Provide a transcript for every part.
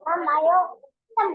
Mayo, ang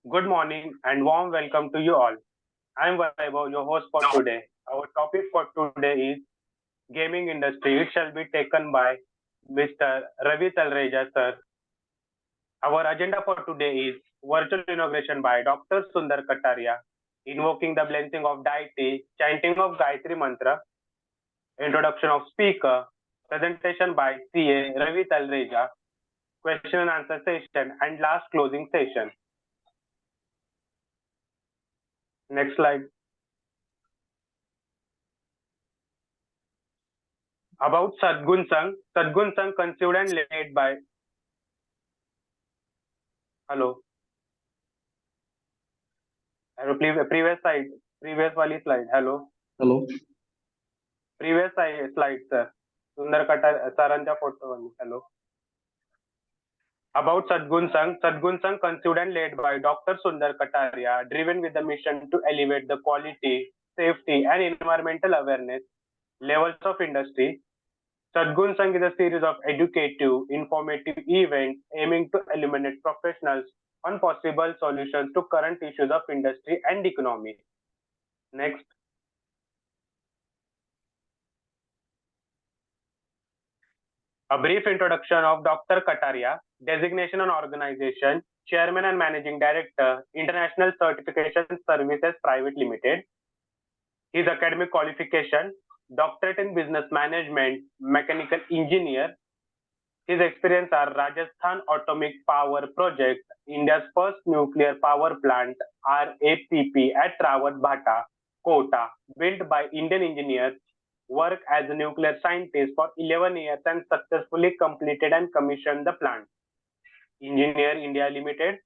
Good morning and warm welcome to you all. I am Vaibhav, your host for today. Our topic for today is gaming industry. It shall be taken by Mr. Ravi Talreja, sir. Our agenda for today is virtual inauguration by Dr. Sundar Kataria, invoking the blessing of deity, chanting of Gayatri Mantra, introduction of speaker, presentation by CA Ravi Talreja, question and answer session, and last closing session. Next slide. About Sadgun Sang conceived and led by hello. Hello, previous wali slide. Hello. Hello. Previous slide, sir. Sundar Katar Saranja photo wali. Hello. About Sadgun Sang conceived and led by Dr. Sundar Kataria, driven with the mission to elevate the quality, safety, and environmental awareness levels of industry. Sadgun Sang is a series of educative, informative events aiming to illuminate professionals on possible solutions to current issues of industry and economy. Next. A brief introduction of Dr. Kataria, designation and organization, Chairman and Managing Director, International Certification Services Private Limited. His academic qualification, Doctorate in Business Management, Mechanical Engineer. His experience are Rajasthan Atomic Power Project, India's first nuclear power plant, RAPP at Rawat Bhata, Kota, built by Indian engineers, worked as a nuclear scientist for 11 years and successfully completed and commissioned the plant. Engineer India Limited,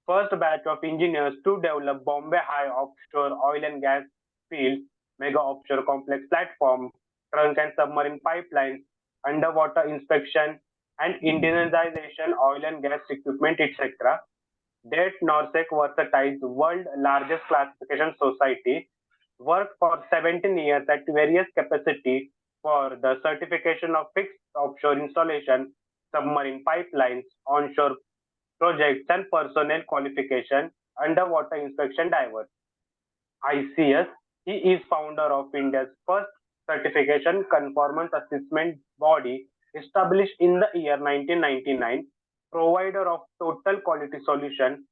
first batch of engineers to develop Bombay High offshore oil and gas field, mega offshore complex platform, trunk and submarine pipelines, underwater inspection and indigenization oil and gas equipment, etc. Det Norsec Versatile, world largest classification society, worked for 17 years at various capacity for the certification of fixed offshore installation, submarine pipelines, onshore projects and personnel qualification, underwater inspection divers. ICS, he is founder of India's first certification conformance assessment body established in the year 1999, provider of total quality solution,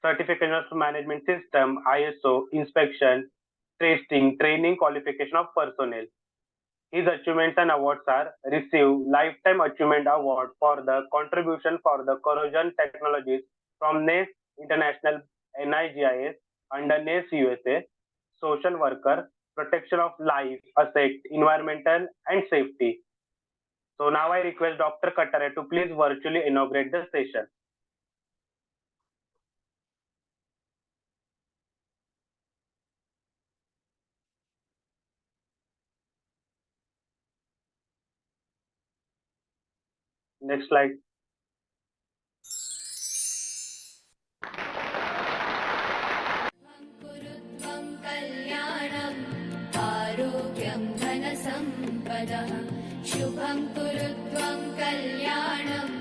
certification of management system, ISO, inspection, testing, training, qualification of personnel. His achievements and awards are received Lifetime Achievement Award for the contribution for the corrosion technologies from NACE International NIGIS under NACE USA, Social Worker, Protection of Life, Asset, Environmental and Safety. So now I request Dr. Kataria to please virtually inaugurate the session. Next slide. शुभं कुरु त्वं कल्याणम्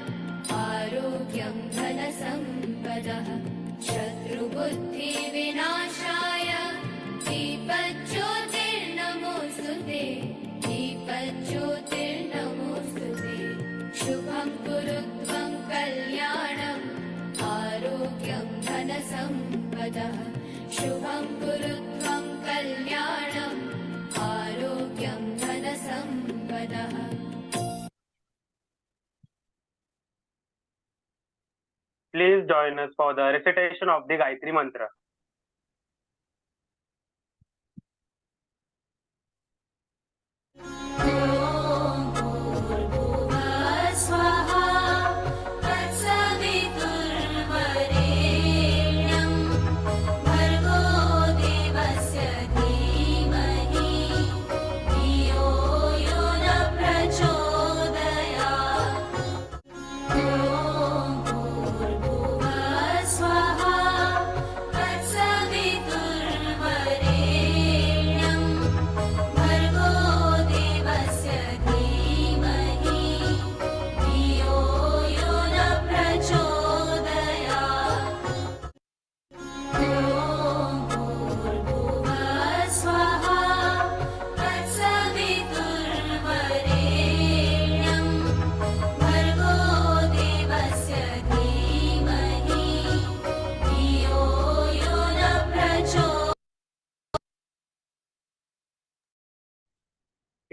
आरोग्यं धनसम्पदः शत्रुबुद्धिविनाशाय दीपज्योतिर्नमोऽस्तुते दीपज्योतिर्नमोऽस्तुते शुभं कुरु त्वं कल्याणम् आरोग्यं धनसम्पदः शुभं कुरु त्वं कल्याणम् आरोग्यं धनसम्पदः. Please join us for the recitation of the Gayatri Mantra.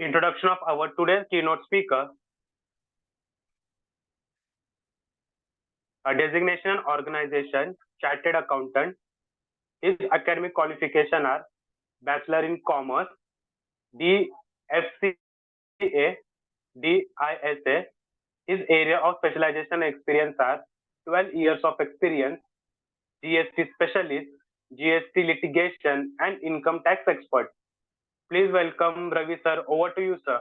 Introduction of our today's keynote speaker. A designation and organization, chartered accountant. His academic qualification are Bachelor in Commerce, DFCA, DISA. His area of specialization and experience are 12 years of experience, GST specialist, GST litigation, and income tax expert. Please welcome Ravi sir. Over to you, sir.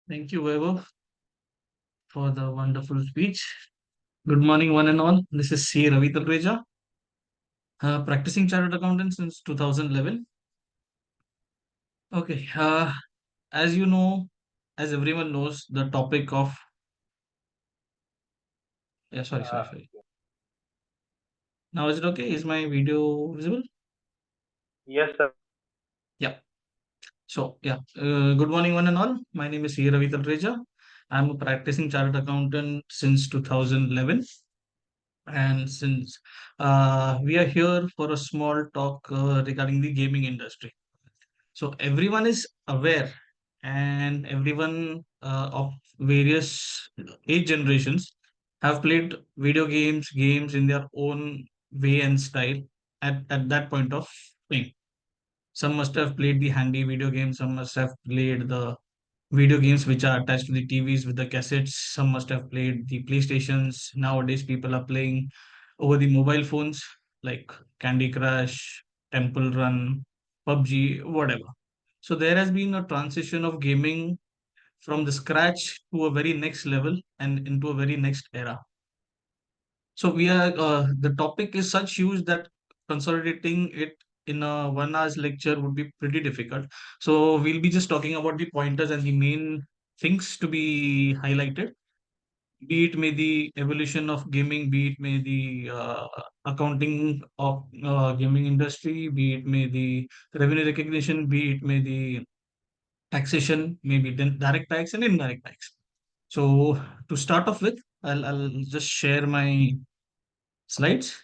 Thank you, Vaibhav, for the wonderful speech. Good morning, one and all. This is C. Ravi Talreja, practicing chartered accountant since 2011. Okay, as you know, as everyone knows, the topic of sorry. Now is it okay? Is my video visible? Yes, sir. Yeah. So yeah, good morning, one and all. My name is C. Ravi Talreja. I'm a practicing chartered accountant since 2011. And since we are here for a small talk regarding the gaming industry. So everyone is aware, and everyone of various age generations have played video games in their own way and style at that point of time. Some must have played the handy video games, some must have played the video games which are attached to the TVs with the cassettes. Some must have played the PlayStations. Nowadays, people are playing over the mobile phones like Candy Crush, Temple Run, PUBG, whatever. So there has been a transition of gaming from the scratch to a very next level and into a very next era. So we are the topic is such huge that consolidating it in a 1 hour's lecture would be pretty difficult. So we'll be just talking about the pointers and the main things to be highlighted. Be it may the evolution of gaming, be it may the accounting of gaming industry, be it may the revenue recognition, be it may the taxation, maybe direct tax and indirect tax. So to start off with, I'll just share my slides.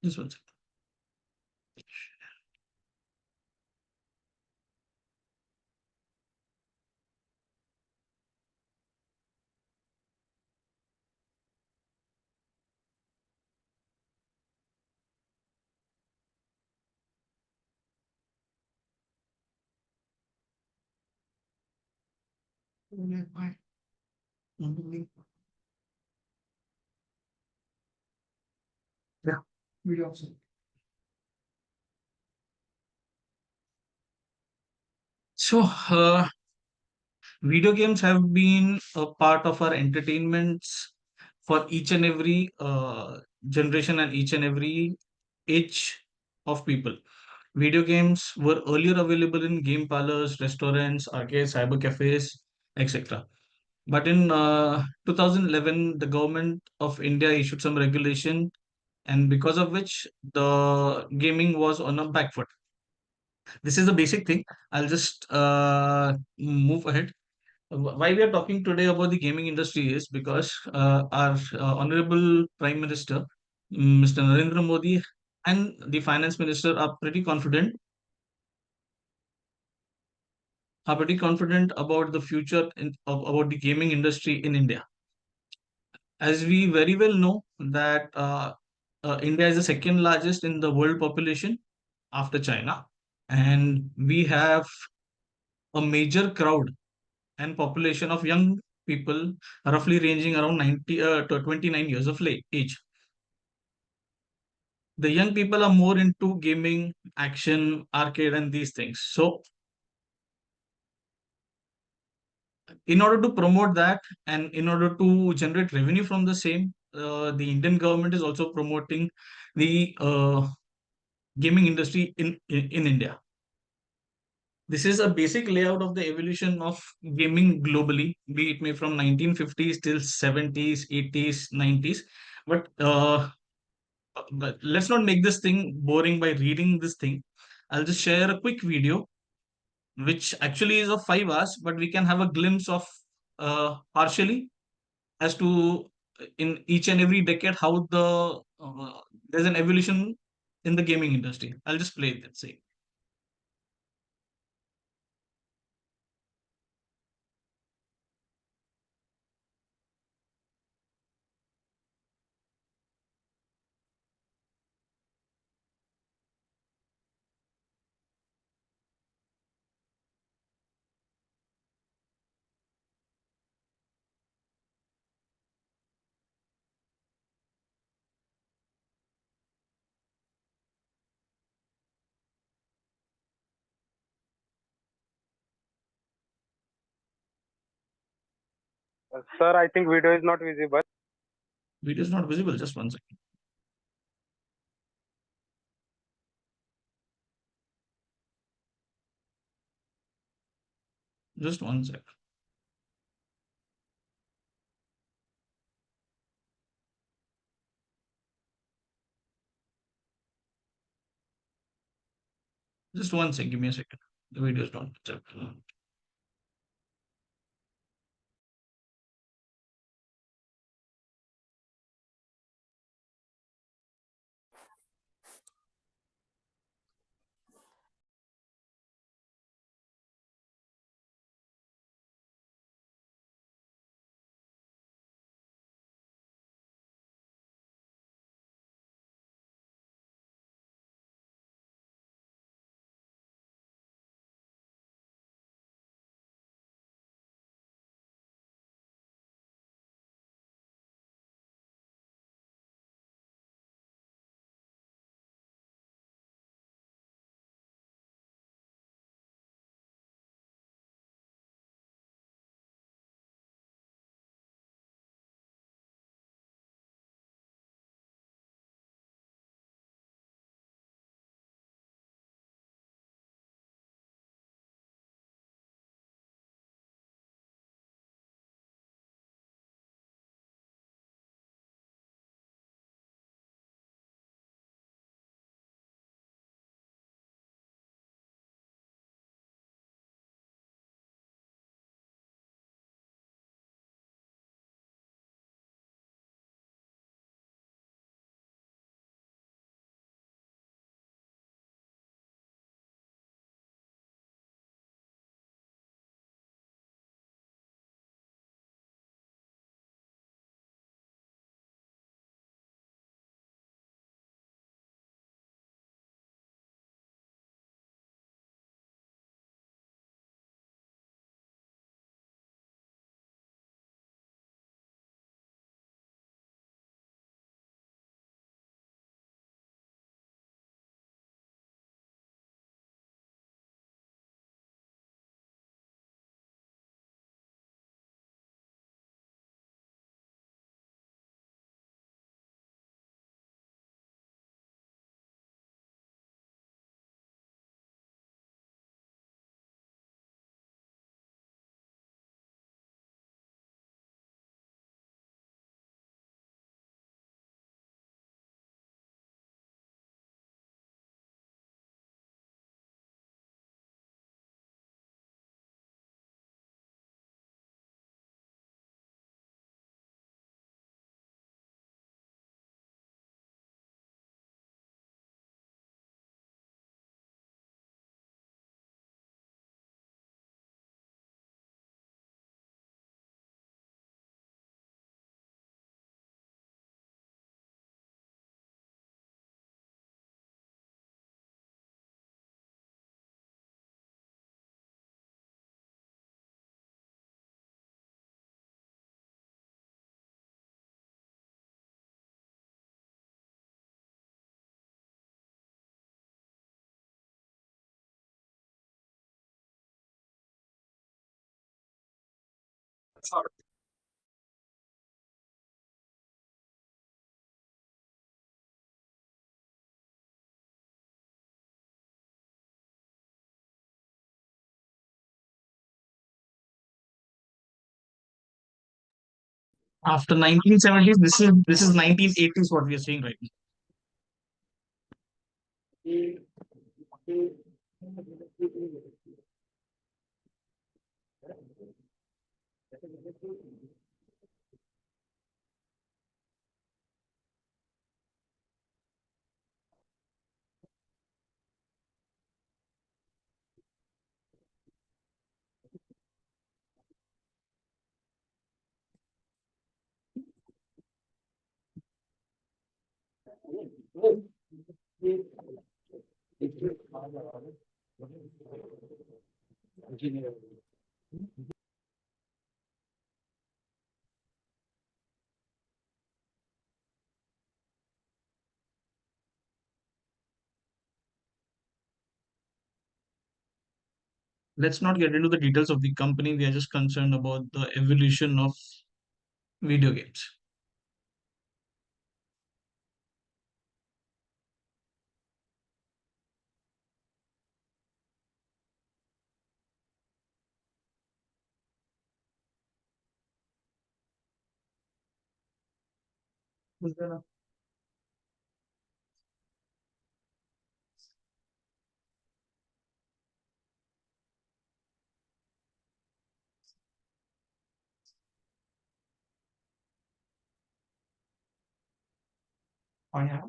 Just one second. Yeah, video also. So, video games have been a part of our entertainments for each and every generation and each and every age of people. Video games were earlier available in game parlors, restaurants, arcades, cyber cafes, etc. But in 2011, the government of India issued some regulation, and because of which the gaming was on a back foot. This is the basic thing. I'll just move ahead. Why we are talking today about the gaming industry is because our Honorable Prime Minister, Mr. Narendra Modi, and the Finance Minister are pretty confident about the future about the gaming industry in India. As we very well know that India is the second largest in the world population after China, and we have a major crowd and population of young people roughly ranging around 90 to 29 years of age. The young people are more into gaming, action, arcade, and these things. So, in order to promote that and in order to generate revenue from the same, the Indian government is also promoting the gaming industry in India. This is a basic layout of the evolution of gaming globally, be it may from 1950s till 70s, 80s, 90s. But let's not make this thing boring by reading this thing. I'll just share a quick video, which actually is of 5 hours, but we can have a glimpse of partially as to in each and every decade how there's an evolution in the gaming industry. I'll just play that. See. Sir, I think video is not visible. Video is not visible. Just one second. Just one second. Just one second. Give me a second. The video is not visible. After 1970s, this is 1980s. What we are seeing right now. Let's not get into the details of the company. We are just concerned about the evolution of video games. Oh, yeah.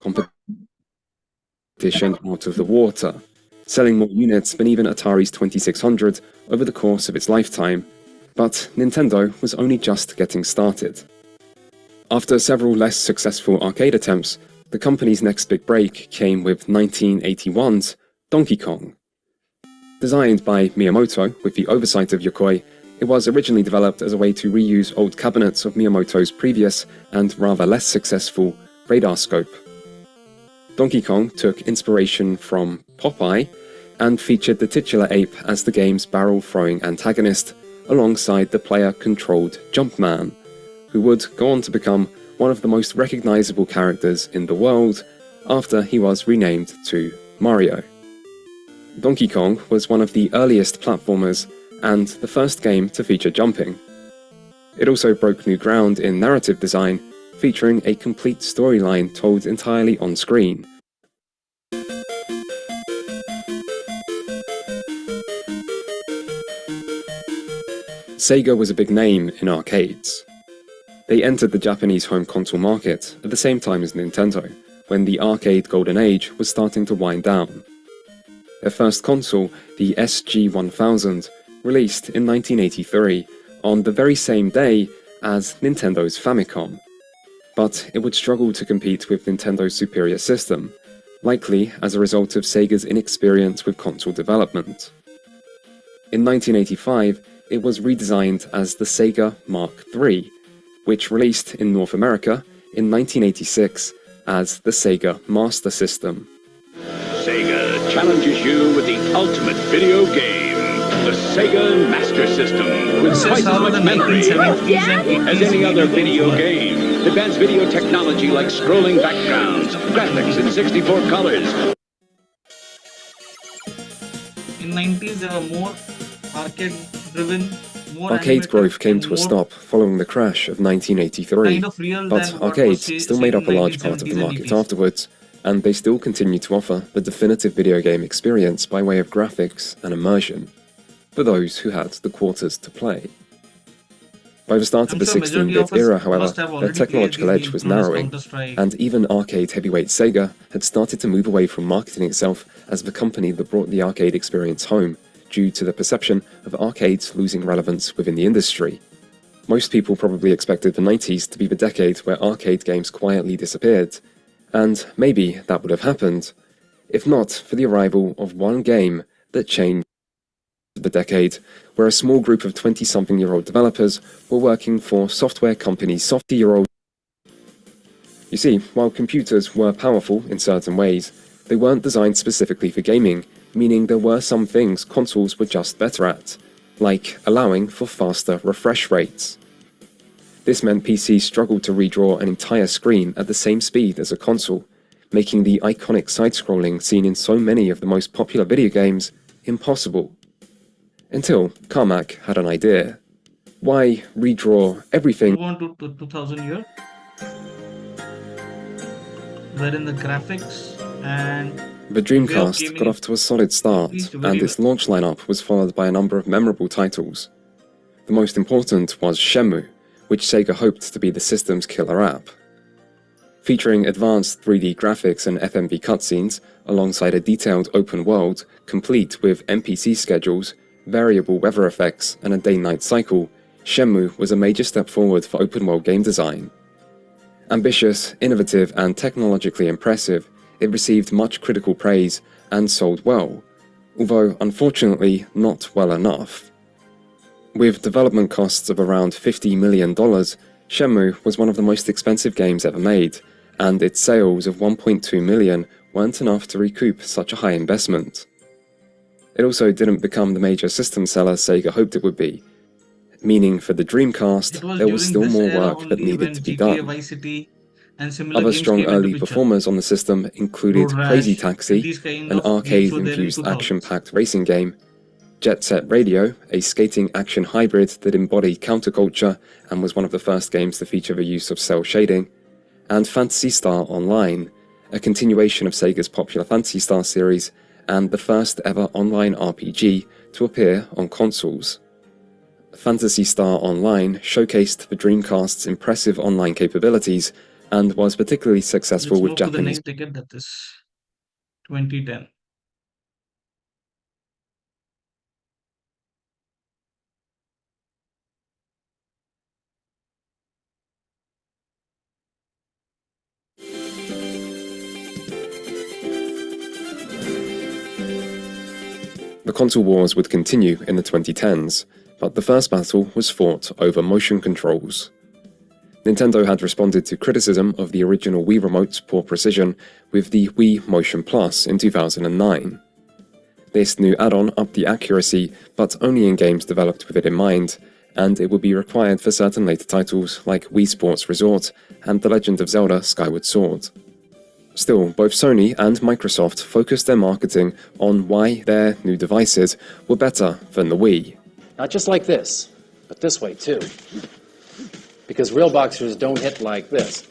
competition out of the water, selling more units than even Atari's 2600 over the course of its lifetime. But Nintendo was only just getting started. After several less successful arcade attempts, the company's next big break came with 1981's Donkey Kong. Designed by Miyamoto with the oversight of Yokoi, it was originally developed as a way to reuse old cabinets of Miyamoto's previous and rather less successful Radarscope. Donkey Kong took inspiration from Popeye and featured the titular ape as the game's barrel-throwing antagonist, alongside the player-controlled Jumpman, who would go on to become one of the most recognizable characters in the world after he was renamed to Mario. Donkey Kong was one of the earliest platformers and the first game to feature jumping. It also broke new ground in narrative design, featuring a complete storyline told entirely on screen. Sega was a big name in arcades. They entered the Japanese home console market at the same time as Nintendo, when the arcade golden age was starting to wind down. Their first console, the SG-1000, released in 1983, on the very same day as Nintendo's Famicom. But it would struggle to compete with Nintendo's superior system, likely as a result of Sega's inexperience with console development. In 1985, it was redesigned as the Sega Mark III, which released in North America in 1986 as the Sega Master System. Sega challenges you with the ultimate video game, the Sega Master System, with twice as much memory as any other video game. Advanced video technology like scrolling backgrounds, graphics in 64 colors. In 90s, there were more arcade-driven, more Arcade animated, growth came and to a more stop following the crash of 1983, kind of real but than what arcades was still seen made in up a large part of the 1970s and market 80s. afterwards, and they still continue to offer the definitive video game experience by way of graphics and immersion. for those who had the quarters to play. By the start of the I'm sure majority of 16-bit us era, however, must have their already technological played edge these was games, narrowing, Counter-Strike. and even arcade heavyweight Sega had started to move away from marketing itself as the company that brought the arcade experience home, due to the perception of arcades losing relevance within the industry. Most people probably expected the 90s to be the decade where arcade games quietly disappeared, and maybe that would have happened, if not for the arrival of one game that changed the decade, where a small group of 20-something-year-old developers were working for software companies 60-year-old. You see, while computers were powerful in certain ways, they weren't designed specifically for gaming, meaning there were some things consoles were just better at, like allowing for faster refresh rates. This meant PCs struggled to redraw an entire screen at the same speed as a console, making the iconic side-scrolling seen in so many of the most popular video games impossible. Until Carmack had an idea. Why redraw everything Move on to 2000 year, wherein the graphics and The Dreamcast got off to a solid start, and its launch lineup was followed by a number of memorable titles. The most important was Shenmue, which Sega hoped to be the system's killer app. Featuring advanced 3D graphics and FMV cutscenes, alongside a detailed open world, complete with NPC schedules, variable weather effects, and a day-night cycle, Shenmue was a major step forward for open-world game design. Ambitious, innovative, and technologically impressive, it received much critical praise and sold well, although unfortunately not well enough. With development costs of around $50 million, Shenmue was one of the most expensive games ever made, and its sales of 1.2 million weren't enough to recoup such a high investment. It also didn't become the major system seller Sega hoped it would be, meaning for the Dreamcast, there was still more work that needed to be done. Other strong early performers on the system included Crazy Taxi, an arcade-infused action-packed racing game, Jet Set Radio, a skating action hybrid that embodied counterculture and was one of the first games to feature the use of cell shading, and Phantasy Star Online, a continuation of Sega's popular Phantasy Star series and the first ever online RPG to appear on consoles. Phantasy Star Online showcased the Dreamcast's impressive online capabilities and was particularly successful with Japanese. The next decade, that is 2010. The console wars would continue in the 2010s, but the first battle was fought over motion controls. Nintendo had responded to criticism of the original Wii Remote's poor precision with the Wii Motion Plus in 2009. This new add-on upped the accuracy, but only in games developed with it in mind, and it would be required for certain later titles like Wii Sports Resort and The Legend of Zelda Skyward Sword. Still, both Sony and Microsoft focused their marketing on why their new devices were better than the Wii. Not just like this, but this way too. Because real boxers don't hit like this.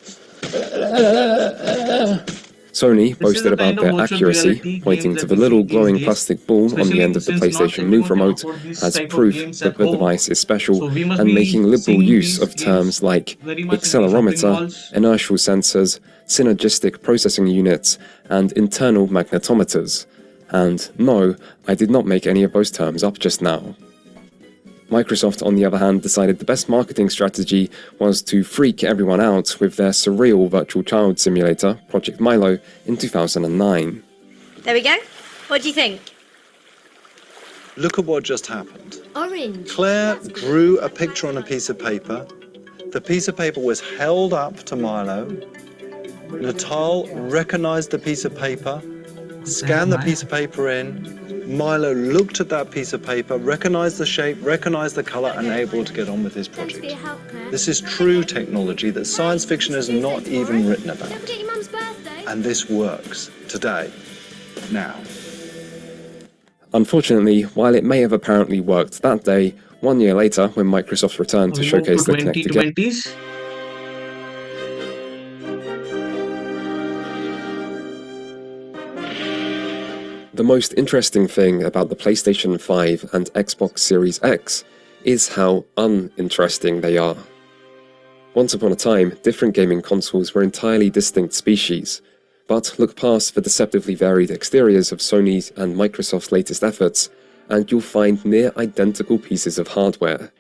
Sony boasted about their accuracy, pointing to the little glowing plastic ball on the end of the PlayStation Move remote as proof that the device is special, and making liberal use of terms like accelerometer, inertial sensors, synergistic processing units, and internal magnetometers. And no, I did not make any of those terms up just now. Microsoft, on the other hand, decided the best marketing strategy was to freak everyone out with their surreal virtual child simulator, Project Milo, in 2009. There we go. What do you think? Look at what just happened. Orange. Claire drew a picture on a piece of paper. The piece of paper was held up to Milo. Natal recognized the piece of paper, scanned the piece of paper in. Milo looked at that piece of paper, recognized the shape, recognized the color, and able to get on with his project. This is true technology that science fiction has not even written about. And this works today, now. Unfortunately, while it may have apparently worked that day, 1 year later, when Microsoft returned to showcase the Kinect again, The most interesting thing about the PlayStation 5 and Xbox Series X is how uninteresting they are. Once upon a time, different gaming consoles were entirely distinct species, but look past the deceptively varied exteriors of Sony's and Microsoft's latest efforts, and you'll find near identical pieces of hardware.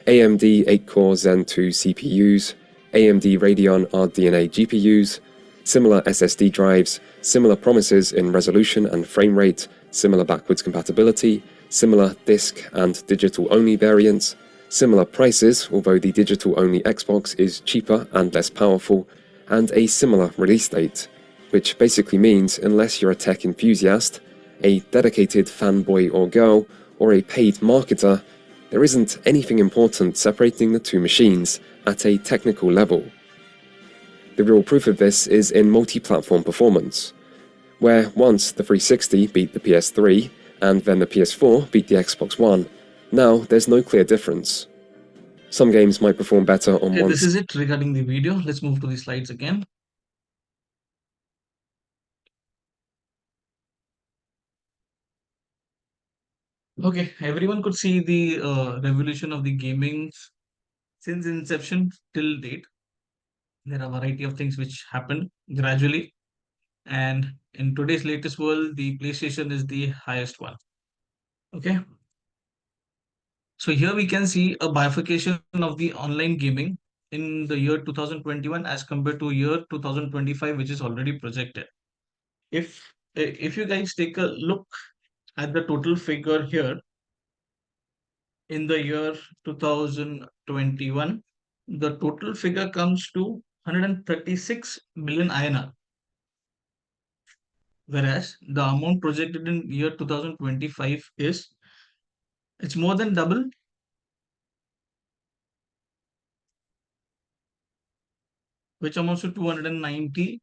AMD 8-core Zen 2 CPUs, AMD Radeon RDNA GPUs, similar SSD drives, similar promises in resolution and frame rate, similar backwards compatibility, similar disc and digital-only variants, similar prices, although the digital-only Xbox is cheaper and less powerful, and a similar release date, which basically means unless you're a tech enthusiast, a dedicated fanboy or girl, or a paid marketer, there isn't anything important separating the two machines at a technical level. The real proof of this is in multi-platform performance, where once the 360 beat the PS3, and then the PS4 beat the Xbox One, now there's no clear difference. Some games might perform better on Okay, one. this is it regarding the video. Let's move to the slides again. Okay, everyone could see the revolution of the gaming since inception till date. There are a variety of things which happened gradually, and in today's latest world, the PlayStation is the highest one. Okay, so here we can see a bifurcation of the online gaming in the year 2021 as compared to year 2025, which is already projected. If you guys take a look at the total figure here in the year 2021, the total figure comes to 136 billion INR, whereas the amount projected in year 2025 is it's more than double, which amounts to 290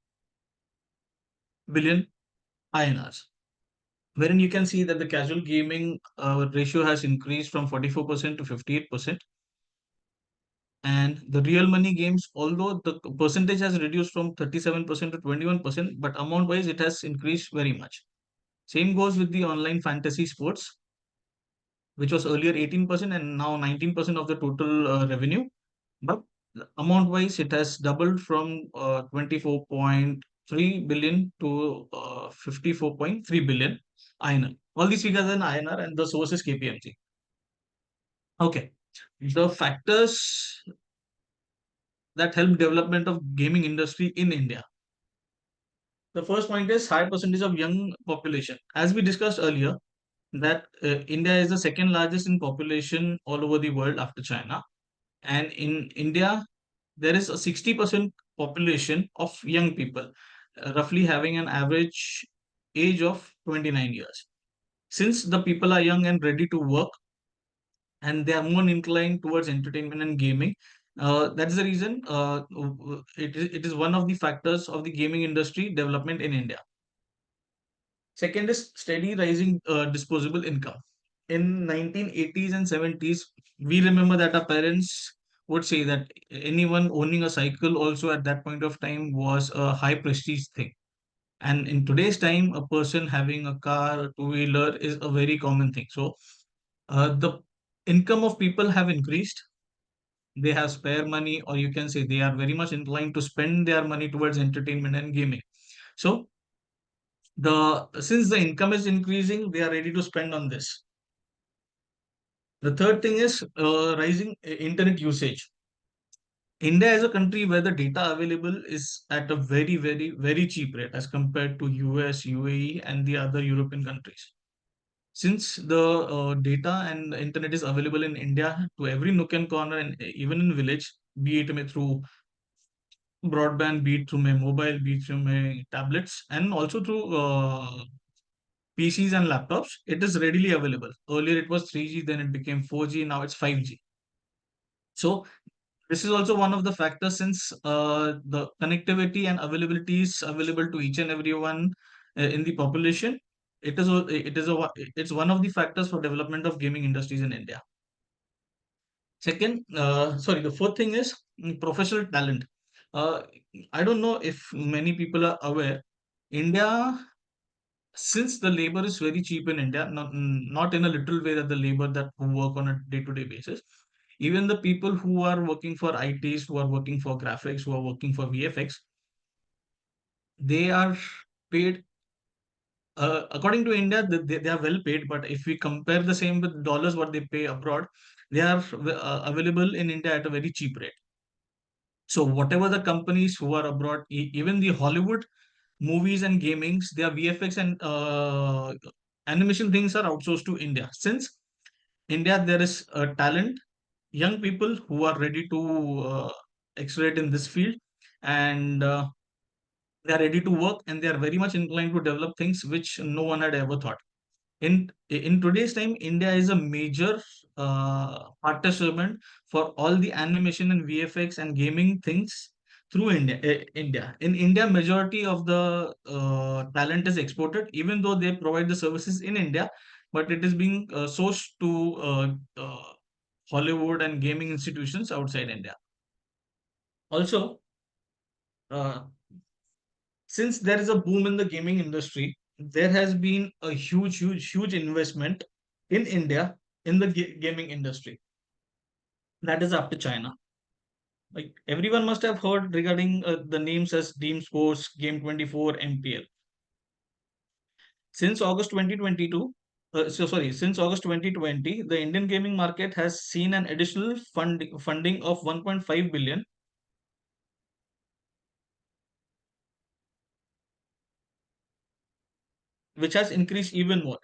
billion INRs. Wherein you can see that the casual gaming ratio has increased from 44% to 58%. And the real money games, although the percentage has reduced from 37% to 21%, but amount wise it has increased very much. Same goes with the online fantasy sports, which was earlier 18% and now 19% of the total revenue. But amount wise, it has doubled from 24.3 billion to 54.3 billion INR. All these figures are in INR and the source is KPMG. Okay, the factors that help development of gaming industry in India. The first point is high percentage of young population. As we discussed earlier, that India is the second largest in population all over the world after China. And in India, there is a 60% population of young people, roughly having an average age of 29 years. Since the people are young and ready to work, and they are more inclined towards entertainment and gaming, that is the reason it is one of the factors of the gaming industry development in India. Second is steady rising disposable income. In 1980s and 70s, we remember that our parents would say that anyone owning a cycle also at that point of time was a high prestige thing. And in today's time, a person having a car, a two-wheeler is a very common thing. So the income of people have increased. They have spare money, or you can say they are very much inclined to spend their money towards entertainment and gaming. So since the income is increasing, they are ready to spend on this. The third thing is rising internet usage. India is a country where the data available is at a very, very, very cheap rate as compared to US, UAE, and the other European countries. Since the data and the internet is available in India to every nook and corner, and even in village, be it through broadband, be it through my mobile, be it through my tablets, and also through PCs and laptops, it is readily available. Earlier it was 3G, then it became 4G, now it's 5G. So this is also one of the factors, since the connectivity and availability is available to each and everyone in the population. It's one of the factors for development of gaming industries in India. The fourth thing is professional talent. I don't know if many people are aware. India since the labor is very cheap in India, not in a literal way that the labor that who work on a day-to-day basis, even the people who are working for ITs, who are working for graphics, who are working for VFX, they are paid according to India, they are well paid. But if we compare the same with dollars, what they pay abroad, they are available in India at a very cheap rate. So whatever the companies who are abroad, even the Hollywood movies and gamings, their VFX and animation things are outsourced to India. Since India, there is talent, young people who are ready to accelerate in this field, and they are ready to work, and they are very much inclined to develop things which no one had ever thought. In today's time, India is a major participant for all the animation and VFX and gaming things through India. In India, majority of the talent is exported, even though they provide the services in India, but it is being sourced to Hollywood and gaming institutions outside India. Also, uh, since there is a boom in the gaming industry, there has been a huge investment in India in the gaming industry. That is after China. Like everyone must have heard regarding the names as Team Sports, Game24, MPL. Since August 2022, since August 2020, the Indian gaming market has seen an additional funding of 1.5 billion, which has increased even more.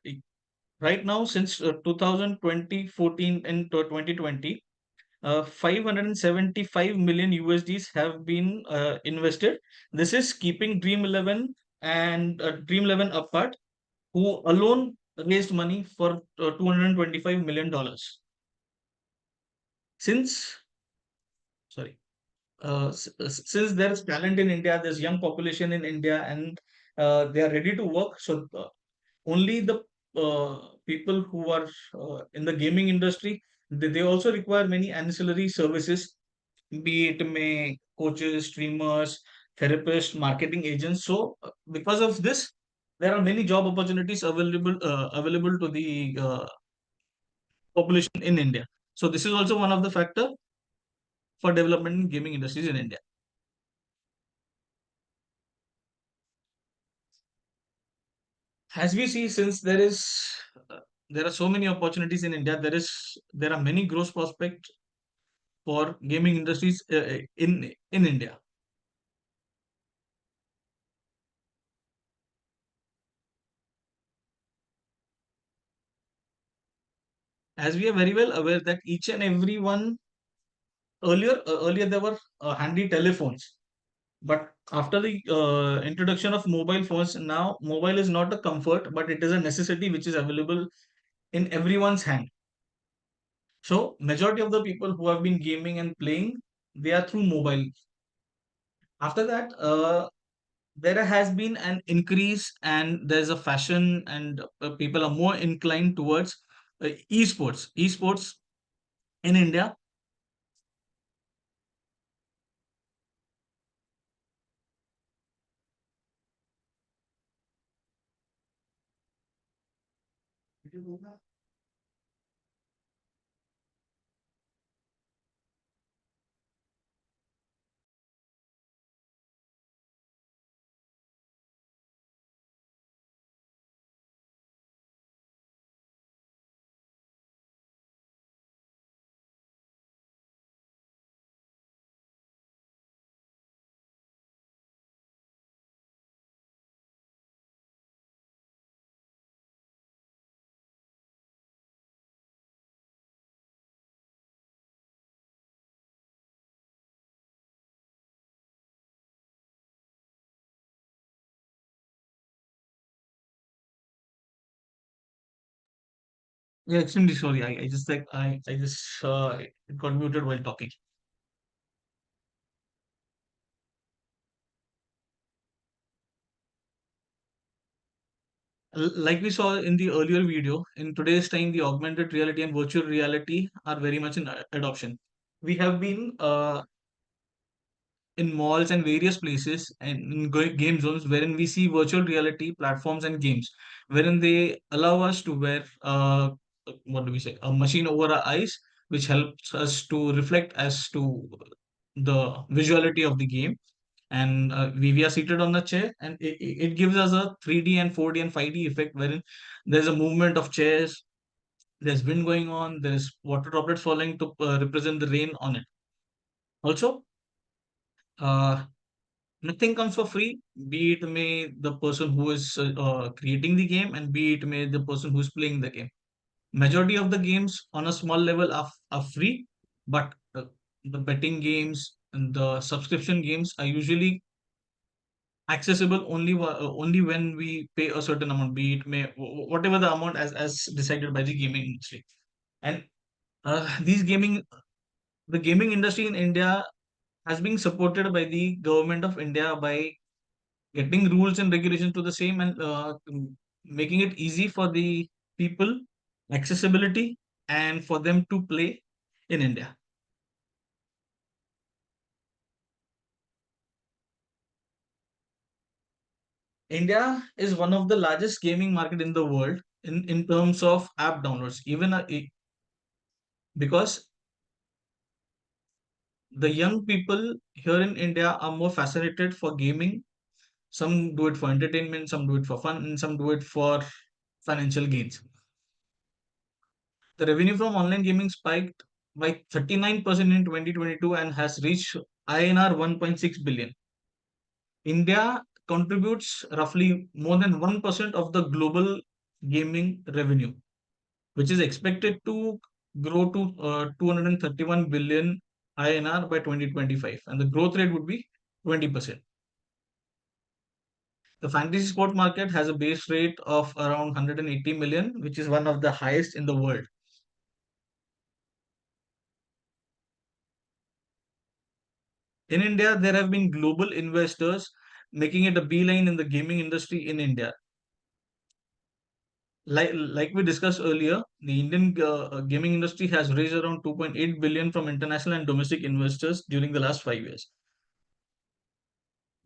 Right now, since 2020, 14 and 2020, 575 million USDs have been invested. This is keeping Dream 11 and Dream 11 apart, who alone raised money for $225 million. Since, sorry, since there's talent in India, there's young population in India, and they are ready to work. So only the people who are in the gaming industry, they also require many ancillary services, be it may coaches, streamers, therapists, marketing agents. So because of this, there are many job opportunities available to the population in India. So this is also one of the factor for development in gaming industries in India. As we see, since there are so many opportunities in India, there are many growth prospects for gaming industries in India. As we are very well aware that each and every one, earlier there were handy telephones, but after the introduction of mobile phones, now mobile is not a comfort, but it is a necessity which is available in everyone's hand. So majority of the people who have been gaming and playing, they are through mobile. After that, there has been an increase, and there's a fashion, and people are more inclined towards esports in India. Yeah, extremely sorry. I just like I just it got muted while talking. Like we saw in the earlier video, in today's time, the augmented reality and virtual reality are very much in adoption. We have been in malls and various places and in game zones wherein we see virtual reality platforms and games wherein they allow us to wear what do we say, a machine over our eyes, which helps us to reflect as to the visuality of the game. And we are seated on the chair, and it gives us a 3D and 4D and 5D effect wherein there's a movement of chairs, there's wind going on, there's water droplets falling to represent the rain on it. Also, uh, nothing comes for free, be it may the person who is creating the game and be it may the person who's playing the game. Majority of the games on a small level are free, but the betting games and the subscription games are usually accessible only when we pay a certain amount, be it may whatever the amount as decided by the gaming industry. And these gaming the gaming industry in India has been supported by the government of India by getting rules and regulations to the same and making it easy for the people, accessibility, and for them to play in India. India is one of the largest gaming market in the world in terms of app downloads, even because the young people here in India are more fascinated for gaming. Some do it for entertainment, some do it for fun, and some do it for financial gains. The revenue from online gaming spiked by 39% in 2022 and has reached INR 1.6 billion. India contributes roughly more than 1% of the global gaming revenue, which is expected to grow to 231 billion INR by 2025, and the growth rate would be 20%. The fantasy sport market has a base rate of around 180 million, which is one of the highest in the world. In India, there have been global investors making it a beeline in the gaming industry in India. Like we discussed earlier, the Indian gaming industry has raised around 2.8 billion from international and domestic investors during the last 5 years.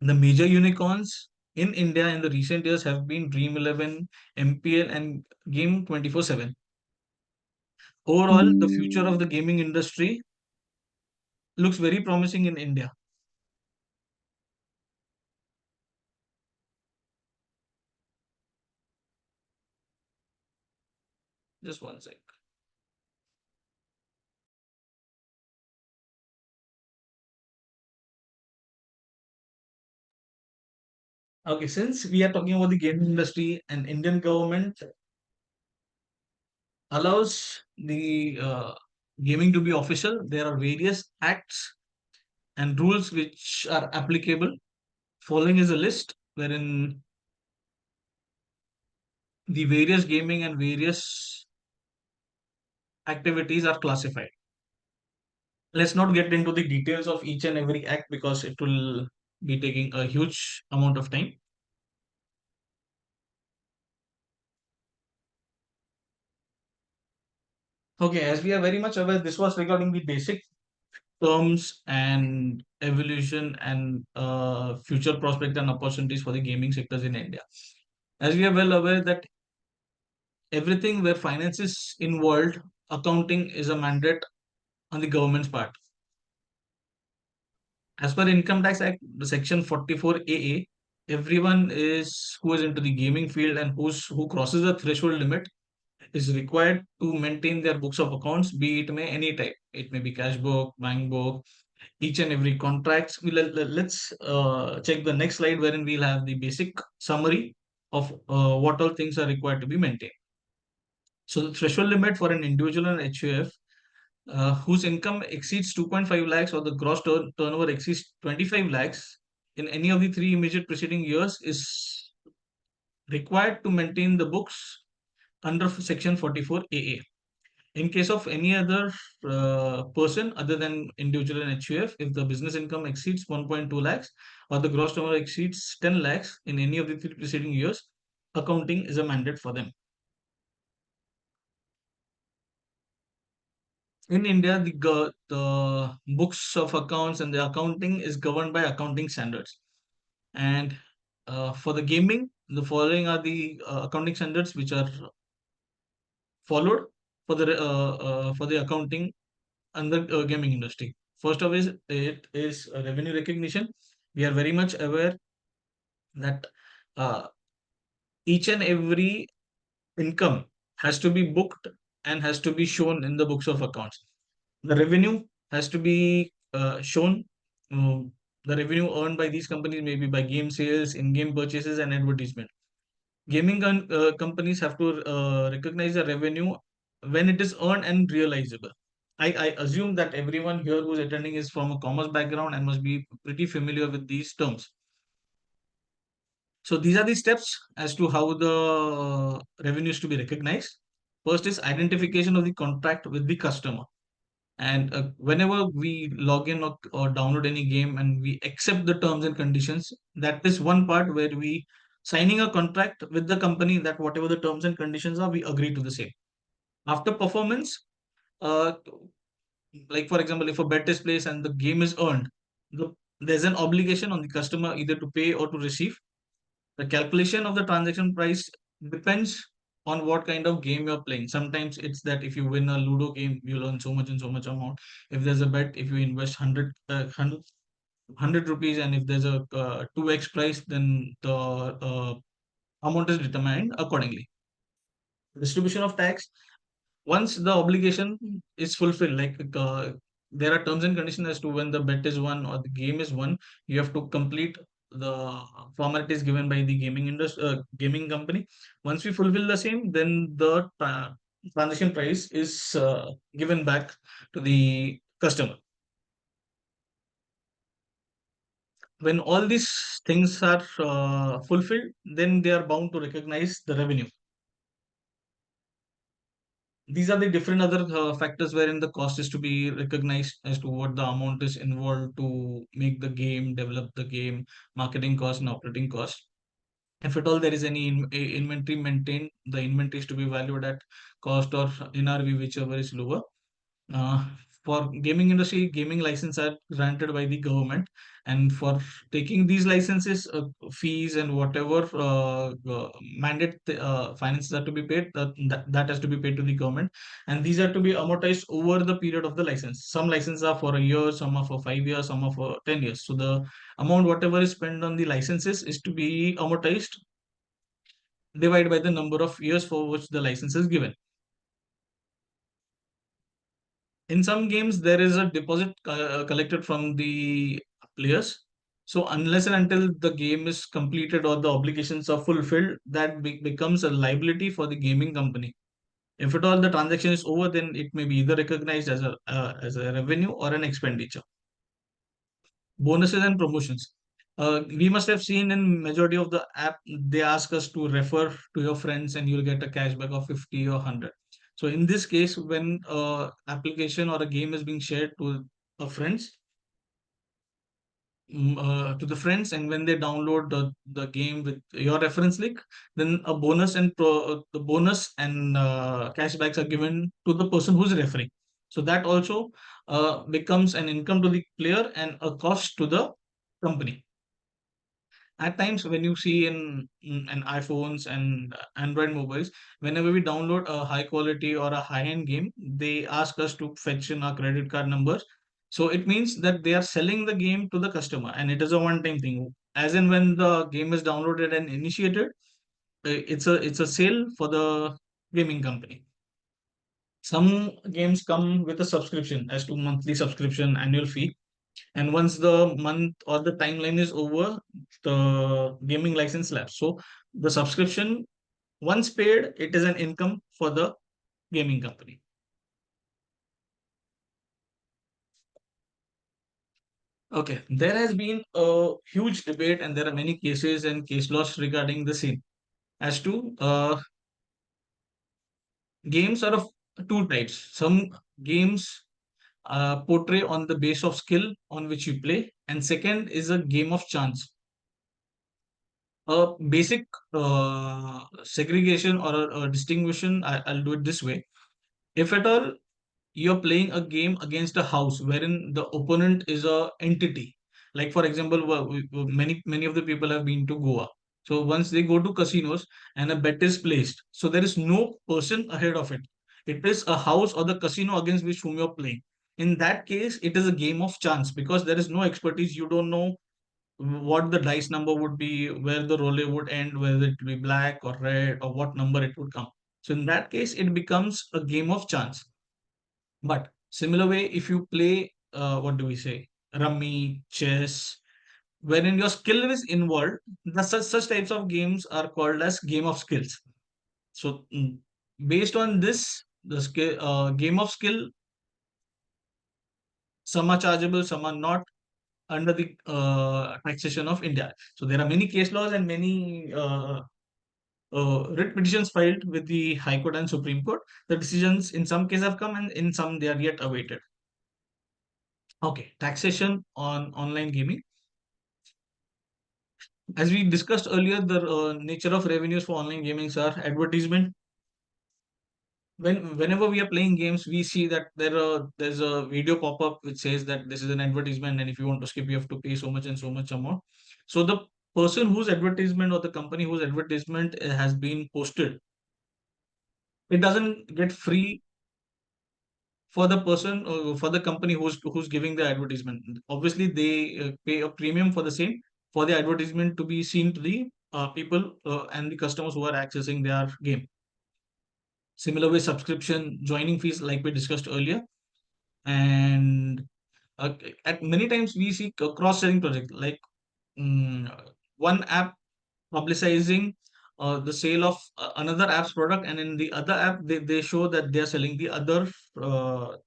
The major unicorns in India in the recent years have been Dream 11, MPL, and Game 24/7. Overall, the future of the gaming industry looks very promising in India. Just one sec. Okay, since we are talking about the gaming industry and Indian government allows the gaming to be official, there are various acts and rules which are applicable. Following is a list wherein the various gaming and various activities are classified. Let's not get into the details of each and every act because it will be taking a huge amount of time. Okay, as we are very much aware, this was regarding the basic terms and evolution and future prospects and opportunities for the gaming sectors in India. As we are well aware that everything where finance is involved, accounting is a mandate on the government's part. As per Income Tax Act, the Section 44AA, everyone who is into the gaming field and who crosses the threshold limit is required to maintain their books of accounts, be it may any type. It may be cash book, bank book, each and every contracts. Let's check the next slide wherein we'll have the basic summary of what all things are required to be maintained. So the threshold limit for an individual and HUF whose income exceeds 2.5 lakhs or the gross turnover exceeds 25 lakhs in any of the three immediate preceding years is required to maintain the books under Section 44AA. In case of any other person other than individual and HUF, if the business income exceeds 1.2 lakhs or the gross turnover exceeds 10 lakhs in any of the three preceding years, accounting is a mandate for them. in India, the books of accounts and the accounting is governed by accounting standards. And for the gaming, the following are the accounting standards which are followed for the accounting and the gaming industry. First of it is revenue recognition. We are very much aware that uh, each and every income has to be booked and has to be shown in the books of accounts. The revenue has to be shown. The revenue earned by these companies may be by game sales, in-game purchases, and advertisement. Gaming companies have to recognize the revenue when it is earned and realizable. I assume that everyone here who's attending is from a commerce background and must be pretty familiar with these terms. So these are the steps as to how the revenue is to be recognized. First is identification of the contract with the customer. And whenever we log in or download any game and we accept the terms and conditions, that is one part where we signing a contract with the company that whatever the terms and conditions are, we agree to the same. After performance, uh, like for example, if a bet is placed and the game is earned, there's an obligation on the customer either to pay or to receive. The calculation of the transaction price depends on what kind of game you're playing. Sometimes it's that if you win a Ludo game, you'll earn so much and so much amount. If there's a bet, if you invest 100 rupees, and if there's a 2x price, then the amount is determined accordingly. Distribution of tax, once the obligation is fulfilled, like there are terms and conditions as to when the bet is won or the game is won, you have to complete the formalities given by the gaming company. Once we fulfill the same, then the transaction price is given back to the customer. When all these things are fulfilled, then they are bound to recognize the revenue. These are the different other factors wherein the cost is to be recognized as to what the amount is involved to make the game, develop the game, marketing cost and operating cost. If at all there is any inventory maintained, the inventory is to be valued at cost or NRV, whichever is lower. Uh, for gaming industry, gaming license are granted by the government, and for taking these licenses, fees and whatever mandate finances are to be paid, that has to be paid to the government, and these are to be amortized over the period of the license. Some licenses are for a year, some are for 5 years, some are for 10 years. So the amount whatever is spent on the licenses is to be amortized divided by the number of years for which the license is given. In some games there is a deposit collected from the players, so unless and until the game is completed or the obligations are fulfilled, that becomes a liability for the gaming company. If at all the transaction is over, then it may be either recognized as a revenue or an expenditure. Bonuses and promotions, we must have seen in majority of the app they ask us to refer to your friends and you'll get a cashback of 50 or 100. So in this case, when application or a game is being shared to a friends, to the friends, and when they download the game with your reference link, then a bonus and the bonus and cashbacks are given to the person who's referring. So that also becomes an income to the player and a cost to the company. At times when you see in iPhones and Android mobiles, whenever we download a high quality or a high-end game, they ask us to fetch in our credit card numbers. So it means that they are selling the game to the customer, and it is a one-time thing. As in when the game is downloaded and initiated, it's a sale for the gaming company. Some games come with a subscription as to monthly subscription, annual fee, and once the month or the timeline is over, the gaming license lapse. So the subscription, once paid, it is an income for the gaming company. Okay, there has been a huge debate and there are many cases and case laws regarding the same as to games are of two types. Some games portray on the base of skill on which you play, and second is a game of chance. A basic segregation or a distinction, I'll do it this way. If at all you're playing a game against a house wherein the opponent is a entity. Like for example, many of the people have been to Goa. So once they go to casinos and a bet is placed, so there is no person ahead of it. It is a house or the casino against which whom you're playing. In that case, it is a game of chance because there is no expertise. You don't know what the dice number would be, where the roll would end, whether it will be black or red or what number it would come. So in that case, it becomes a game of chance. But similar way, if you play, what do we say, rummy, chess, wherein your skill is involved, such types of games are called as game of skills. So based on this, the skill game of skill, some are chargeable, some are not under the taxation of India. So there are many case laws and many writ petitions filed with the High Court and Supreme Court. The decisions in some cases have come and in some they are yet awaited. Okay, taxation on online gaming. As we discussed earlier, the nature of revenues for online gaming are advertisement. Whenever we are playing games, we see that there's a video pop up which says that this is an advertisement, and if you want to skip, you have to pay so much and so much amount. So the person whose advertisement or the company whose advertisement has been posted, it doesn't get free for the person for the company who's giving the advertisement. Obviously, they pay a premium for the same, for the advertisement to be seen to the people and the customers who are accessing their game. Similar way, subscription, joining fees, like we discussed earlier, and at many times we see a cross-selling project, like one app publicizing the sale of another app's product, and in the other app they show that they are selling the other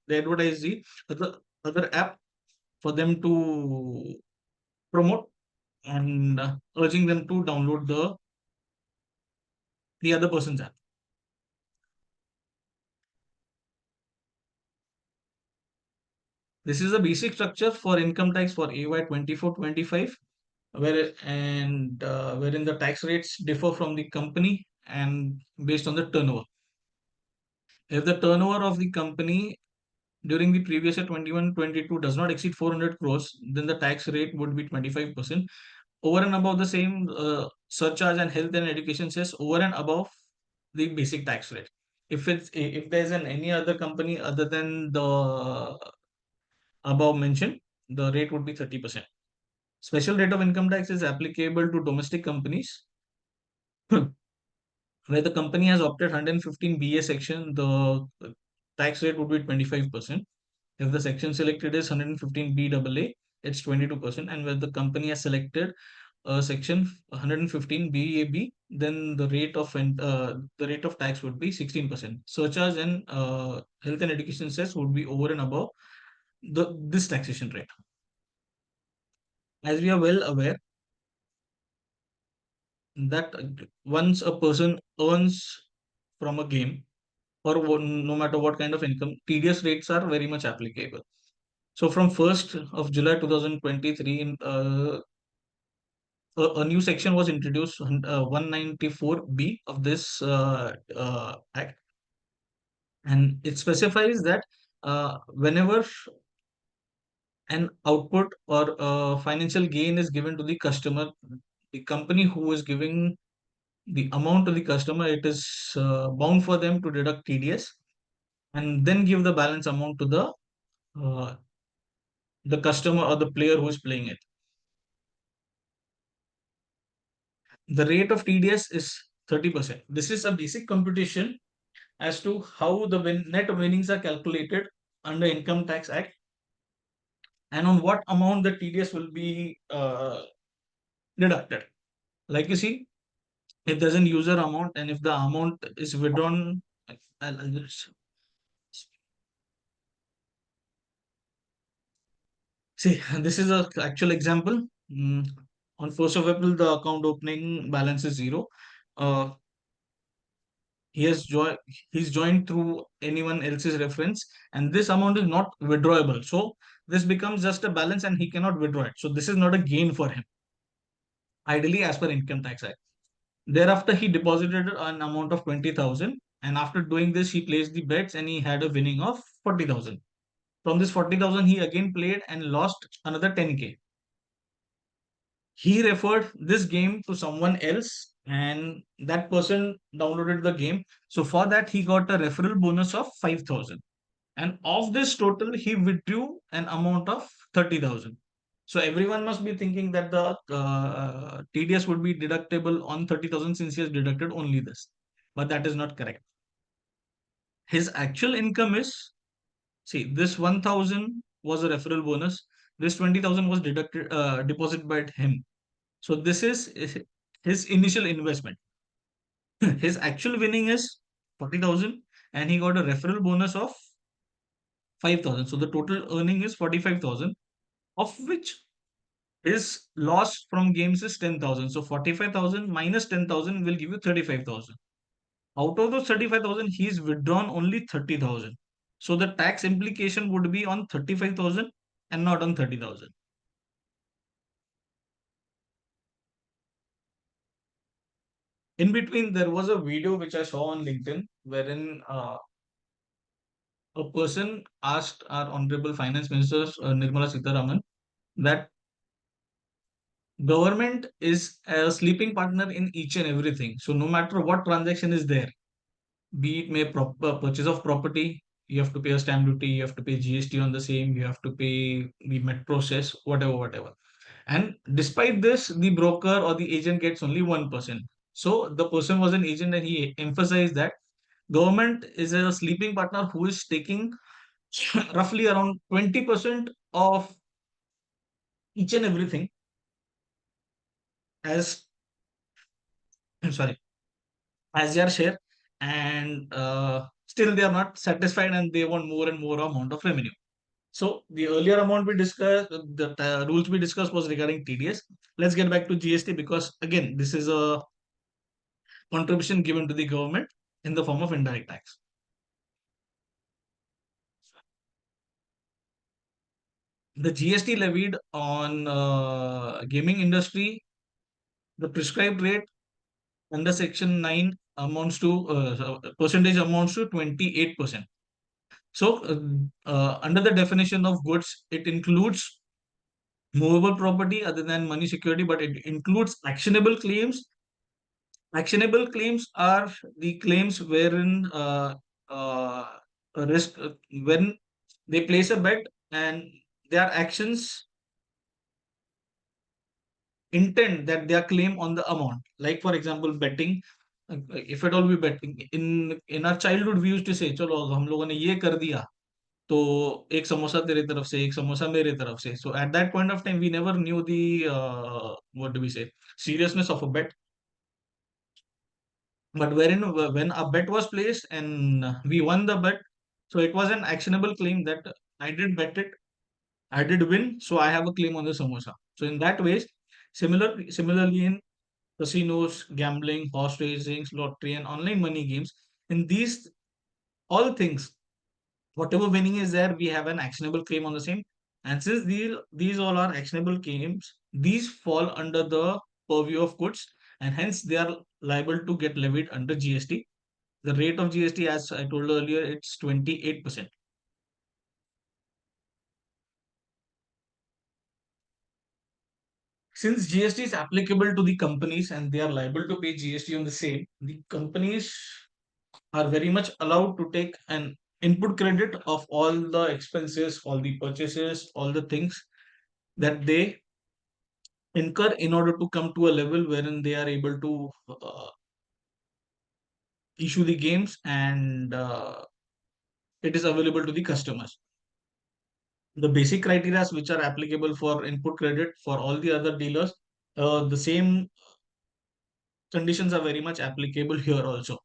they advertise the other app for them to promote and urging them to download the other person's app. This is a basic structure for income tax for AY 24-25, wherein the tax rates differ from the company and based on the turnover. If the turnover of the company during the previous year 21-22 does not exceed 400 crores, then the tax rate would be 25%. Over and above the same, surcharge and health and education says over and above the basic tax rate. If there's any other company other than the above mentioned, the rate would be 30%. Special rate of income tax is applicable to domestic companies where the company has opted 115 BA section, the tax rate would be 25%. If the section selected is 115 BAA, it's 22%. And where the company has selected section 115 BAB, then the rate of tax would be 16%. Surcharge and health and education cess would be over and above this taxation rate. As we are well aware that once a person earns from a game, or no matter what kind of income, TDS rates are very much applicable. So from 1st of July 2023, a new section was introduced, 194B of this act, and it specifies that whenever an output or financial gain is given to the customer, the company who is giving the amount to the customer, it is bound for them to deduct TDS and then give the balance amount to the customer or the player who is playing it. The rate of TDS is 30%. This is a basic computation as to how the net winnings are calculated under Income Tax Act and on what amount the TDS will be deducted. Like you see, if there's an user amount and if the amount is withdrawn, I'll just see, this is an actual example. On 1st of April, the account opening balance is 0. He's joined through anyone else's reference, and this amount is not withdrawable. So this becomes just a balance and he cannot withdraw it. So this is not a gain for him, ideally, as per Income Tax Act. Thereafter, he deposited an amount of 20,000 And after doing this, he placed the bets and he had a winning of 40,000. From this 40,000, he again played and lost another 10K. He referred this game to someone else and that person downloaded the game. So for that, he got a referral bonus of 5,000. And of this total, he withdrew an amount of 30,000. So everyone must be thinking that the TDS would be deductible on 30,000 since he has deducted only this. But that is not correct. His actual income is, see, this 1,000 was a referral bonus. This 20,000 was deposited by him. So this is his initial investment. His actual winning is 40,000 and he got a referral bonus of 5,000. So the total earning is 45,000, of which his loss from games is 10,000. So 45,000 minus 10,000 will give you 35,000. Out of those 35,000, he's withdrawn only 30,000. So the tax implication would be on 35,000 and not on 30,000. In between, there was a video which I saw on LinkedIn wherein a person asked our Honorable Finance Minister Nirmala Sitharaman that government is a sleeping partner in each and everything. So no matter what transaction is there, be it purchase of property, you have to pay a stamp duty, you have to pay GST on the same, you have to pay the metro cess, whatever. And despite this, the broker or the agent gets only 1%. So the person was an agent and he emphasized that government is a sleeping partner who is taking roughly around 20% of each and everything as, I'm sorry, as their share, and still they are not satisfied and they want more and more amount of revenue. So the earlier amount we discussed, the rules we discussed was regarding TDS. Let's get back to GST because again, this is a contribution given to the government in the form of indirect tax. The GST levied on gaming industry, the prescribed rate under Section 9 amounts to percentage amounts to 28%. So under the definition of goods, it includes movable property other than money security, but it includes actionable claims. Actionable claims are the claims wherein a risk when they place a bet and their actions intend that their claim on the amount. Like for example, betting. If at all we betting in our childhood, we used to say, चलो हम लोगों ने ये कर दिया, तो एक समोसा तेरे तरफ से, एक समोसा मेरे तरफ से. So at that point of time, we never knew the what do we say, seriousness of a bet. But wherein when a bet was placed and we won the bet, so it was an actionable claim that I did bet it, I did win, so I have a claim on the samosa. So in that ways, similarly in casinos, gambling, horse racing, lottery, and online money games, in these all things, whatever winning is there, we have an actionable claim on the same. And since these all are actionable claims, these fall under the purview of goods, and hence they are liable to get levied under GST. The rate of GST, as I told earlier, it's 28%. Since GST is applicable to the companies and they are liable to pay GST on the same, the companies are very much allowed to take an input credit of all the expenses, all the purchases, all the things that they incur in order to come to a level wherein they are able to issue the games and it is available to the customers. The basic criteria which are applicable for input credit for all the other dealers, the same conditions are very much applicable here also.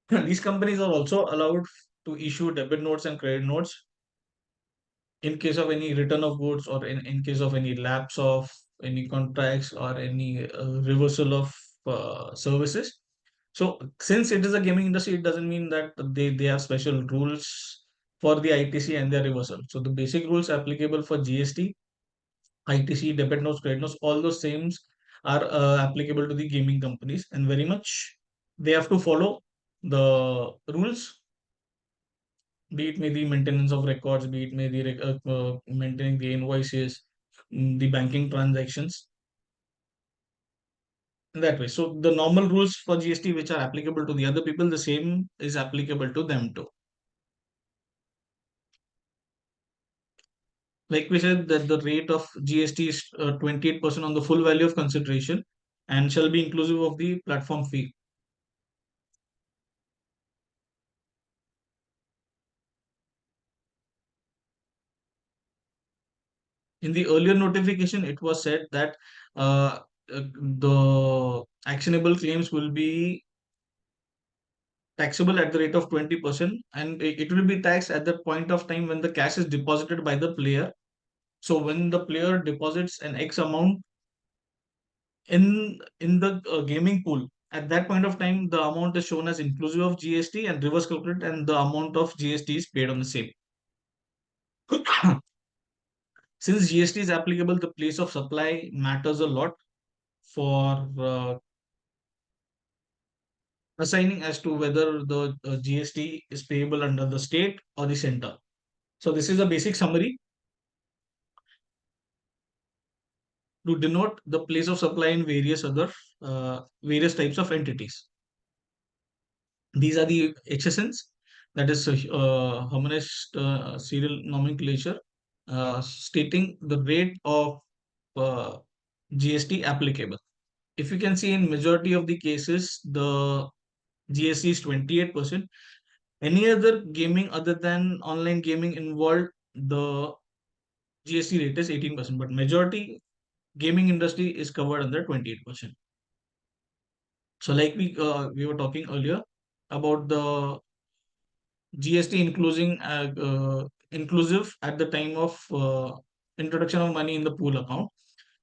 These companies are also allowed to issue debit notes and credit notes in case of any return of goods or in case of any lapse of any contracts or any reversal of services. So since it is a gaming industry, it doesn't mean that they have special rules for the ITC and their reversal. So the basic rules applicable for GST, ITC, debit notes, credit notes, all those same are applicable to the gaming companies and very much they have to follow the rules, be it may the maintenance of records, be it may the maintaining the invoices, the banking transactions, in that way. So the normal rules for GST which are applicable to the other people, the same is applicable to them too. Like we said that the rate of GST is 28% on the full value of consideration and shall be inclusive of the platform fee. In the earlier notification, it was said that the actionable claims will be taxable at the rate of 20%, and it will be taxed at the point of time when the cash is deposited by the player. So when the player deposits an X amount in the gaming pool, at that point of time, the amount is shown as inclusive of GST and reverse calculated, and the amount of GST is paid on the same. Since GST is applicable, the place of supply matters a lot for assigning as to whether the GST is payable under the state or the center. So this is a basic summary to denote the place of supply in various other various types of entities. These are the HSNs, that is harmonized serial nomenclature, stating the rate of GST applicable. If you can see, in majority of the cases, the GST is 28%. Any other gaming other than online gaming involved, the GST rate is 18%, but majority gaming industry is covered under 28%. So like we were talking earlier about the GST inclusive at the time of introduction of money in the pool account.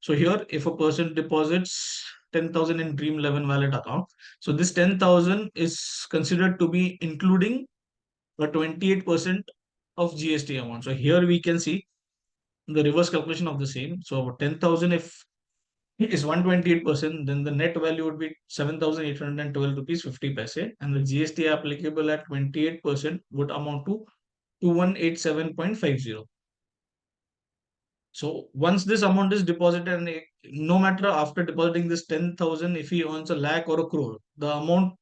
So here, if a person deposits 10,000 in Dream 11 wallet account, so this 10,000 is considered to be including the 28% of GST amount. So here we can see the reverse calculation of the same. So 10,000 if is 128%, then the net value would be 7,812 rupees 50 paise, and the GST applicable at 28% would amount to 2187.50. So once this amount is deposited, and no matter after depositing this 10,000, if he earns a lakh or a crore, the amount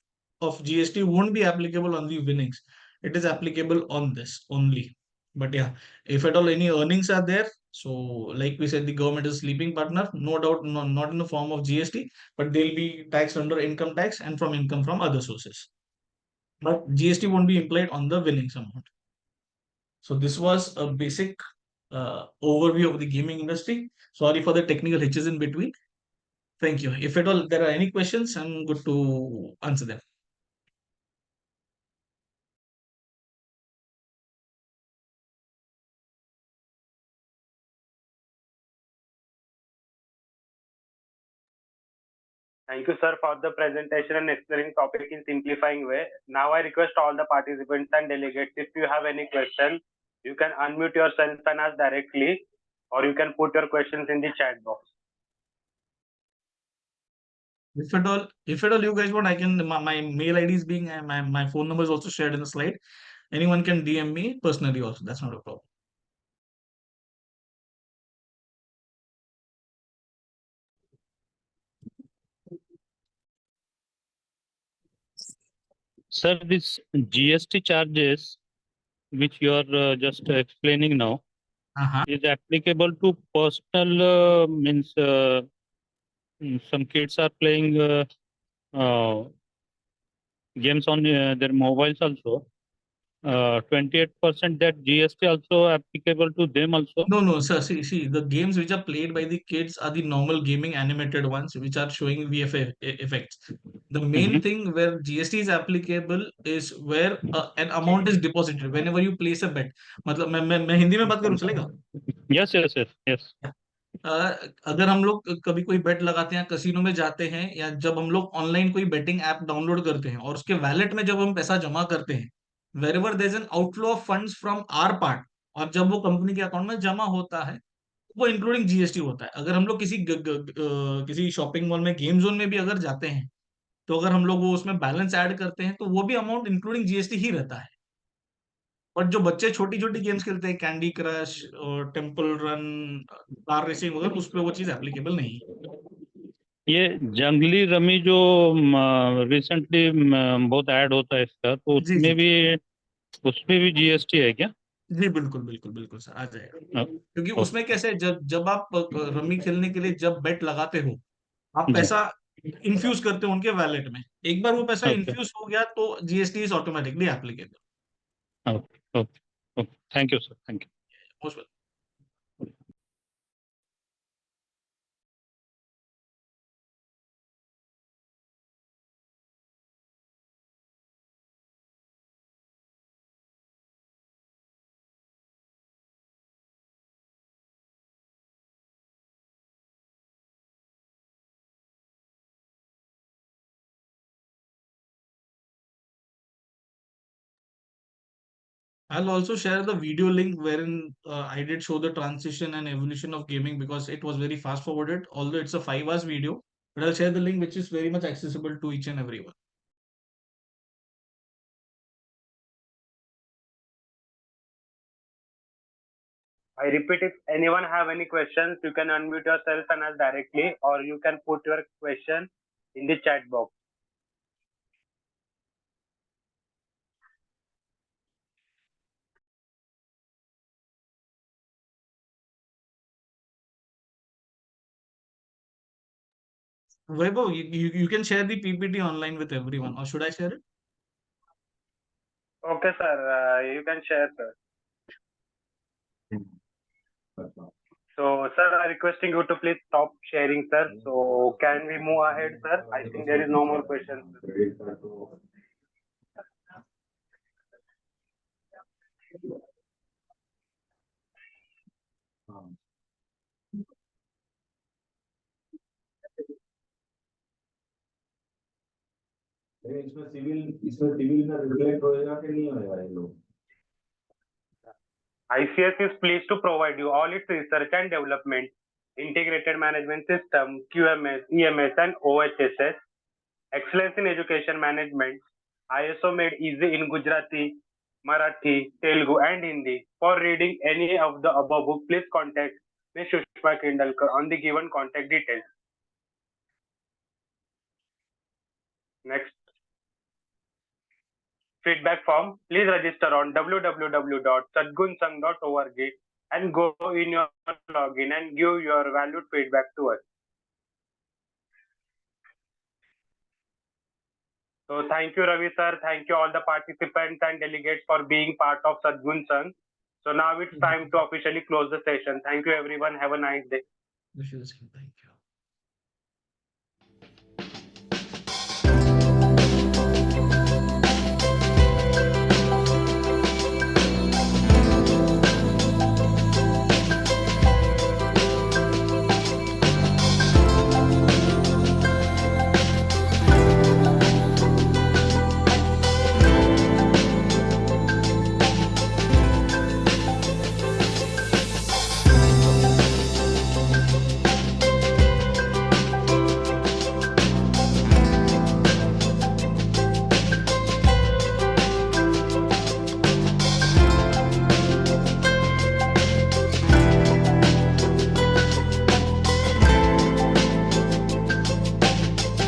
of GST won't be applicable on the winnings. It is applicable on this only. But yeah, if at all any earnings are there, so like we said, the government is sleeping partner, no doubt, not in the form of GST, but they'll be taxed under income tax and from income from other sources. But GST won't be implied on the winnings amount. So this was a basic overview of the gaming industry. Sorry for the technical hitches in between. Thank you. If at all there are any questions, I'm good to answer them. Thank you, sir, for the presentation and explaining topic in simplifying way. Now I request all the participants and delegates, if you have any question, you can unmute yourself and ask directly, or you can put your questions in the chat box. If at all you guys want, I can, my mail ID is being, my phone number is also shared in the slide. Anyone can DM me personally also. That's not a problem. Sir, this GST charges, which you are just explaining now, is applicable to personal means some kids are playing games on their mobiles also. 28% that GST also applicable to them also. No, sir. See, the games which are played by the kids are the normal gaming animated ones, which are showing VFX effects. The main thing where GST is applicable is where an amount is deposited whenever you place a bet. मतलब मैं हिंदी में बात करूँ चलेगा? Yes. अगर हम लोग कभी कोई बेट लगाते हैं, कसिनो में जाते हैं, या जब हम लोग ऑनलाइन कोई बेटिंग ऐप डाउनलोड करते हैं और उसके वैलेट में जब हम पैसा जमा करते हैं, wherever there is an outflow of funds from our part, और जब वो कंपनी के अकाउंट में जमा होता है, वो इंक्लूडिंग जीएसटी होता है. अगर हम लोग किसी शॉपिंग मॉल में गेम जोन में भी अगर जाते हैं, तो अगर हम लोग वो उसमें बैलेंस ऐड करते हैं तो वो भी अमाउंट इंक्लूडिंग जीएसटी ही रहता है। बट जो बच्चे छोटी छोटी गेम्स खेलते हैं, कैंडी क्रश और टेम्पल रन, कार रेसिंग वगैरह, उस पर वो चीज एप्लीकेबल नहीं है। ये जंगली रमी जो रिसेंटली बहुत ऐड होता है इसका, तो जी जी उसमें भी जीएसटी है क्या? जी, बिल्कुल बिल्कुल बिल्कुल सर, आ जाएगा। हाँ, क्योंकि ओके। उसमें कैसे, जब जब आप रमी खेलने के लिए जब बेट लगाते हो, आप जी, पैसा इन्फ्यूज करते हो उनके वैलेट में। एक बार वो पैसा ओके, इन्फ्यूज हो गया तो GST is automatically applicable. Okay, okay, okay, thank you sir, thank you. I'll also share the video link wherein I did show the transition and evolution of gaming, because it was very fast forwarded. Although it's a 5 hours video, but I'll share the link which is very much accessible to each and everyone. I repeat, if anyone have any questions, you can unmute yourself and ask directly, or you can put your question in the chat box. Vaibhav, you can share the PPT online with everyone, or should I share it? Okay, sir. You can share, sir. So, sir, I'm requesting you to please stop sharing, sir. So, can we move ahead, sir? I think there is no more questions. ICS is pleased to provide you all its research and development, integrated management system, QMS, EMS, and OHSS, excellence in education management, ISO made easy in Gujarati, Marathi, Telugu, and Hindi. For reading any of the above book, please contact Ms. Shushma Kindalkar on the given contact details. Next. Feedback form. Please register on www.sadgunsang.org and go in your login and give your valued feedback to us. So thank you, Ravi sir. Thank you all the participants and delegates for being part of Sadgun Sang. So now it's time to officially close the session. Thank you everyone. Have a nice day. Wish you the same. Bye.